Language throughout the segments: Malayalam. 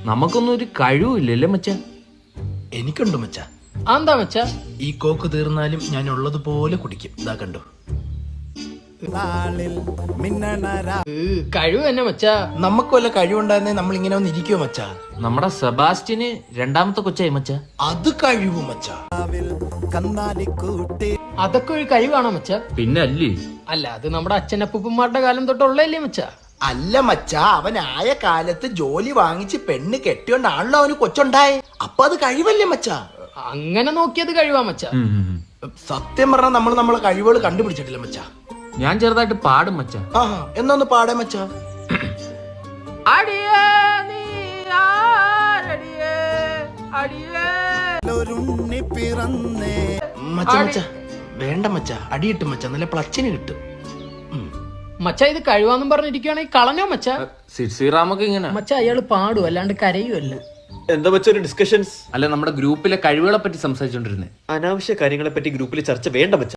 നമുക്കൊന്നും ഒരു കഴിവില്ലല്ലേ മച്ച? എനിക്കുണ്ട് മച്ച. എന്താ മച്ച? ഈ കോക്ക് തീർന്നാലും ഞാൻ ഉള്ളതുപോലെ കുടിക്കും. ഇതാ കണ്ടോ. കഴിവ് തന്നെ മച്ച. നമുക്ക് വല്ല കഴിവുണ്ടായിരുന്നേ നമ്മൾ ഇങ്ങനെ ഒന്ന് ഇരിക്കുവോ മച്ച? നമ്മുടെ സെബാസ്റ്റ്യന് രണ്ടാമത്തെ കൊച്ചായി മച്ച. അത് കഴിവ് മച്ച. അതൊക്കെ ഒരു കഴിവാണോ മച്ച? പിന്നെ അല്ലേ? അല്ല, അത് നമ്മുടെ അച്ഛനപ്പൂപ്പന്മാരുടെ കാലം തൊട്ടുള്ളല്ലേ മച്ച? അല്ല മച്ച, അവനായ കാലത്ത് ജോലി വാങ്ങിച്ച് പെണ്ണ് കെട്ടിയോണ്ടാണല്ലോ അവന് കൊച്ചുണ്ടായേ. അപ്പൊ അത് കഴിവല്ലേ മച്ച? അങ്ങനെ നോക്കിയത് കഴിവാ മച്ച. സത്യം പറഞ്ഞാൽ നമ്മളെ കഴിവുകൾ കണ്ടുപിടിച്ചിട്ടില്ല മച്ച. ഞാൻ ചെറുതായിട്ട് പാടും മച്ച. ആഹാ, എന്നൊന്ന് പാടേ മച്ച. മച്ച മച്ച വേണ്ട മച്ച, അടിയിട്ടു മച്ച, നല്ല പ്ലച്ചിന് കിട്ടും. മച്ച ഇത് കഴിവാന്നും പറഞ്ഞിരിക്കുകയാണെങ്കിൽ കളഞ്ഞോ മച്ച. സിറാമൊക്കെ ഇങ്ങനെ മച്ച അയാള് പാടും, അല്ലാണ്ട് കരയുമല്ല. എന്താ വെച്ചൊരു ഡിസ്കഷൻസ്? അല്ല, നമ്മുടെ ഗ്രൂപ്പിലെ കഴിവുകളെ പറ്റി സംസാരിച്ചോണ്ടിരുന്നേ. അനാവശ്യ കാര്യങ്ങളെ പറ്റി ഗ്രൂപ്പിൽ ചർച്ച വേണ്ട മച്ച.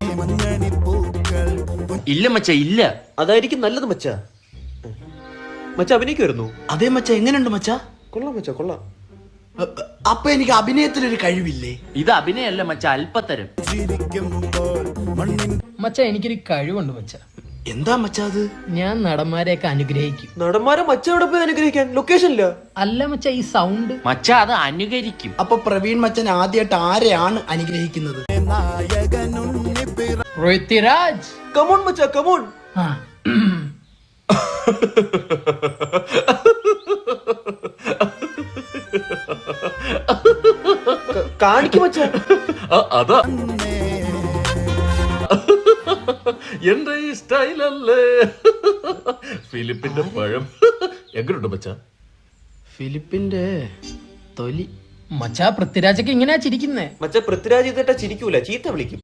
ഇല്ല മച്ച, ഇല്ല. അതായിരിക്കും നല്ലത് മച്ച. മച്ച അഭിനയിക്കുമായിരുന്നു? അതേ മച്ച, എങ്ങനെയുണ്ട് മച്ച? കൊള്ളാം മച്ച, കൊള്ളാം. അപ്പൊ എനിക്ക് അഭിനയത്തിലൊരു കഴിവില്ലേ? ഇത് അഭിനയല്ല മച്ച, അല്പത്തരം. മച്ച എനിക്കൊരു കഴിവുണ്ട് മച്ച. എന്താ മച്ച അത്? ഞാൻ നടന്മാരെയൊക്കെ അനുഗ്രഹിക്കും. നടന്മാരെ മച്ച എവിടെ പോയി അനുഗ്രഹിക്കാൻ? ലൊക്കേഷനില്ല. അല്ല മച്ച, ഈ സൗണ്ട്. മച്ച അത് അനുകരിക്കും. അപ്പൊ പ്രവീൺ മച്ചൻ ആദ്യമായിട്ട് ആരെയാണ് അനുഗ്രഹിക്കുന്നത്? പൃഥ്വിരാജ്. കമോൺ മച്ച, കമോൺ. ആ. കാണിക്കും മച്ച. അതാ എന്റെ ഈ സ്റ്റൈലല്ലേ. ഫിലിപ്പിന്റെ പഴം എങ്ങനെയുണ്ട് മച്ച? ഫിലിപ്പിന്റെ തൊലി. മച്ച പൃഥ്വിരാജൊക്കെ ഇങ്ങനെയാ ചിരിക്കുന്നേ. മച്ച പൃഥ്വിരാജ് ചെയ്തിട്ടാ ചിരിക്കൂല, ചീത്ത വിളിക്കും.